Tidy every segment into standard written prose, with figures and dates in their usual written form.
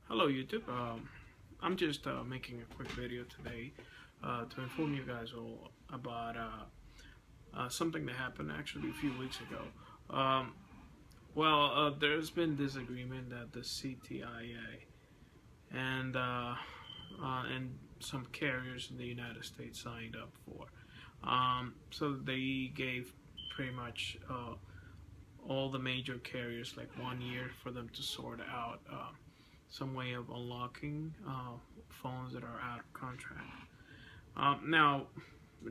Hello YouTube. I'm just making a quick video today to inform you guys all about something that happened actually a few weeks ago. There's been disagreement that the CTIA and some carriers in the United States signed up for. So they gave pretty much all the major carriers like 1 year for them to sort out some way of unlocking phones that are out of contract. Now,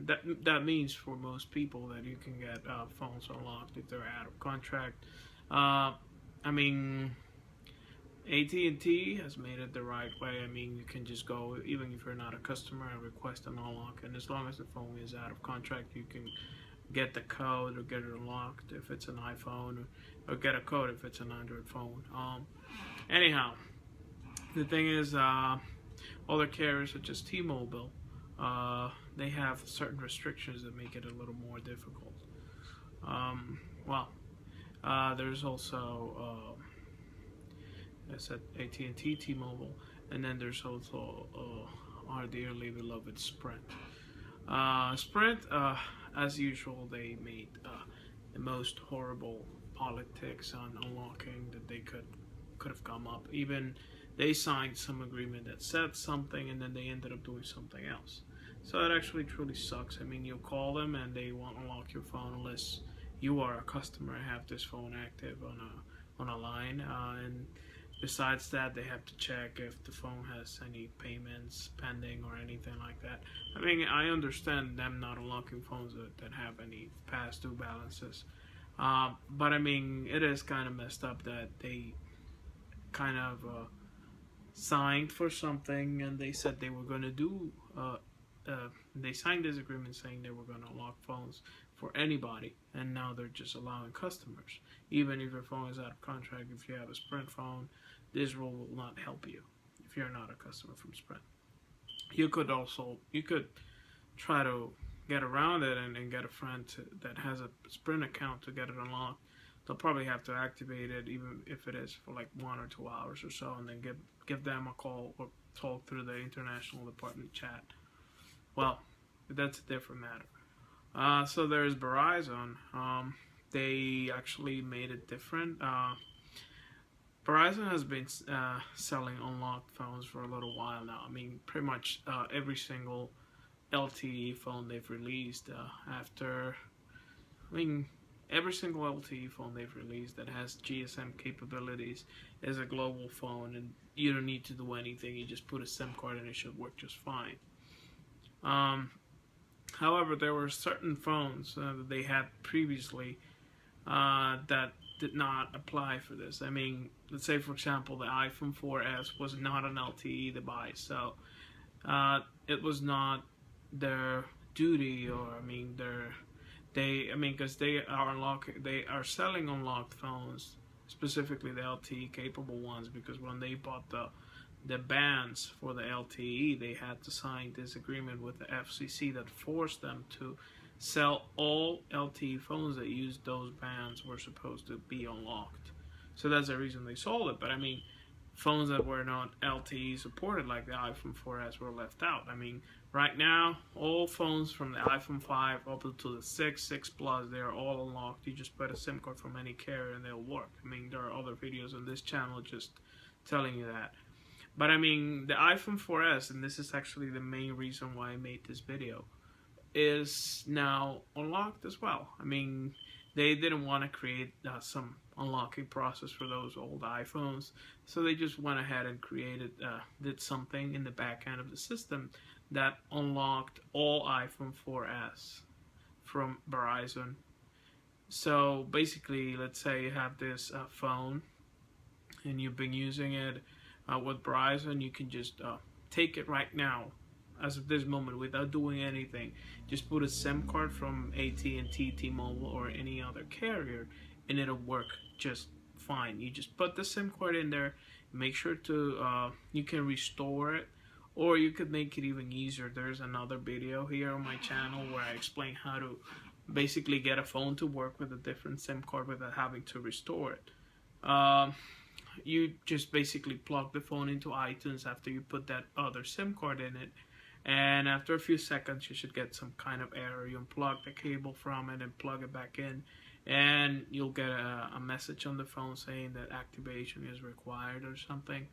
that means for most people that you can get phones unlocked if they're out of contract. I mean, AT&T has made it the right way. I mean, you can just go, even if you're not a customer, and request an unlock, and as long as the phone is out of contract, you can get the code or get it unlocked if it's an iPhone, or get a code if it's an Android phone. Anyhow, the thing is, other carriers such as T-Mobile, they have certain restrictions that make it a little more difficult. There's also, I said AT&T, T-Mobile, and then there's also our dearly beloved Sprint. Sprint, as usual, they made the most horrible politics on unlocking that they could have come up. Even they signed some agreement that said something, and then they ended up doing something else. So it actually truly sucks. I mean, you call them and they won't unlock your phone unless you are a customer and have this phone active on a line. And besides that, they have to check if the phone has any payments pending or anything like that. I mean, I understand them not unlocking phones that have any past due balances. But I mean, it is kind of messed up that they kind of signed for something and they said they were going to do. They signed this agreement saying they were going to unlock phones for anybody, and now they're just allowing customers. Even if your phone is out of contract, if you have a Sprint phone, this rule will not help you if you're not a customer from Sprint. You could try to get around it and get a friend that has a Sprint account to get it unlocked. They'll probably have to activate it, even if it is for like 1 or 2 hours or so, and then give them a call or talk through the international department chat. Well, that's a different matter. So there's Verizon. They actually made it different. Verizon has been selling unlocked phones for a little while now. I mean, pretty much every single LTE phone they've released every single LTE phone they've released that has GSM capabilities is a global phone, and you don't need to do anything. You just put a SIM card and it should work just fine. However, there were certain phones that they had previously that did not apply for this. I mean, let's say for example the iPhone 4S was not an LTE device, so it was not their duty, or because they are selling unlocked phones, specifically the LTE capable ones, because when they bought the bands for the LTE, they had to sign this agreement with the FCC that forced them to sell all LTE phones that used those bands were supposed to be unlocked. So that's the reason they sold it. But I mean, phones that were not LTE supported, like the iPhone 4S, were left out. I mean, right now, all phones from the iPhone 5 up to the 6 Plus, they are all unlocked. You just put a SIM card from any carrier and they'll work. I mean, there are other videos on this channel just telling you that. But I mean, the iPhone 4S, and this is actually the main reason why I made this video, is now unlocked as well. I mean, they didn't want to create some unlocking process for those old iPhones, so they just went ahead and did something in the back end of the system that unlocked all iPhone 4S from Verizon. So basically, let's say you have this phone and you've been using it with Verizon, you can just take it right now, as of this moment, without doing anything. Just put a SIM card from AT&T, T-Mobile, or any other carrier, and it'll work just fine. You just put the SIM card in there, make sure to you can restore it, or you could make it even easier. There's another video here on my channel where I explain how to basically get a phone to work with a different SIM card without having to restore it. you just basically plug the phone into iTunes after you put that other SIM card in it, and after a few seconds you should get some kind of error. You unplug the cable from it and plug it back in, and you'll get a message on the phone saying that activation is required or something.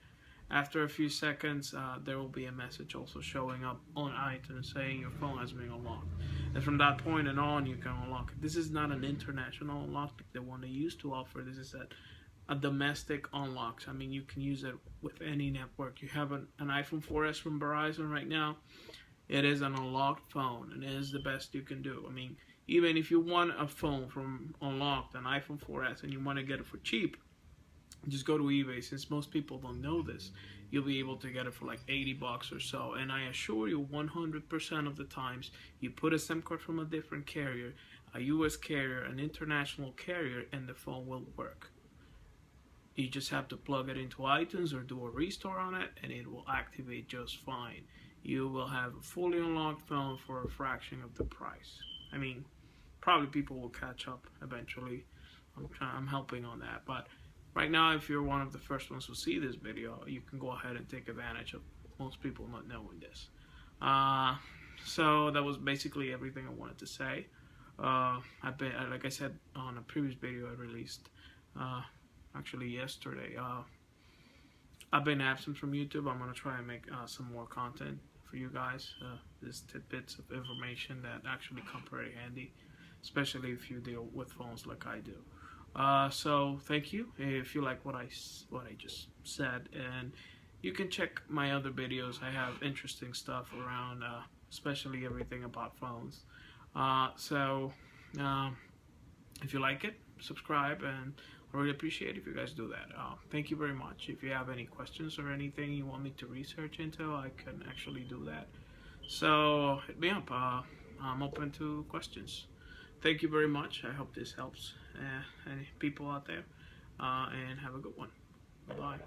After a few seconds, there will be a message also showing up on iTunes saying your phone has been unlocked. And from that point on, you can unlock it. This is not an international unlock like the one they used to offer. This is a domestic unlocks. I mean, you can use it with any network. You have an iPhone 4S from Verizon right now. It is an unlocked phone, and it is the best you can do. I mean, even if you want a phone from unlocked, an iPhone 4S, and you want to get it for cheap, just go to eBay. Since most people don't know this, you'll be able to get it for like 80 bucks or so. And I assure you, 100% of the times, you put a SIM card from a different carrier, a US carrier, an international carrier, and the phone will work. You just have to plug it into iTunes or do a restore on it, and it will activate just fine. You will have a fully unlocked phone for a fraction of the price. I mean, probably people will catch up eventually. I'm helping on that, but right now, if you're one of the first ones who see this video, you can go ahead and take advantage of most people not knowing this. So that was basically everything I wanted to say. Like I said on a previous video I released, actually yesterday, I've been absent from YouTube. I'm gonna try and make some more content for you guys. These tidbits of information that actually come very handy, especially if you deal with phones like I do. So thank you if you like what I just said, and you can check my other videos. I have interesting stuff around, especially everything about phones. If you like it, subscribe, and I really appreciate if you guys do that. Thank you very much. If you have any questions or anything you want me to research into, I can actually do that. So hit me up. I'm open to questions. Thank you very much. I hope this helps any people out there, and have a good one. Bye.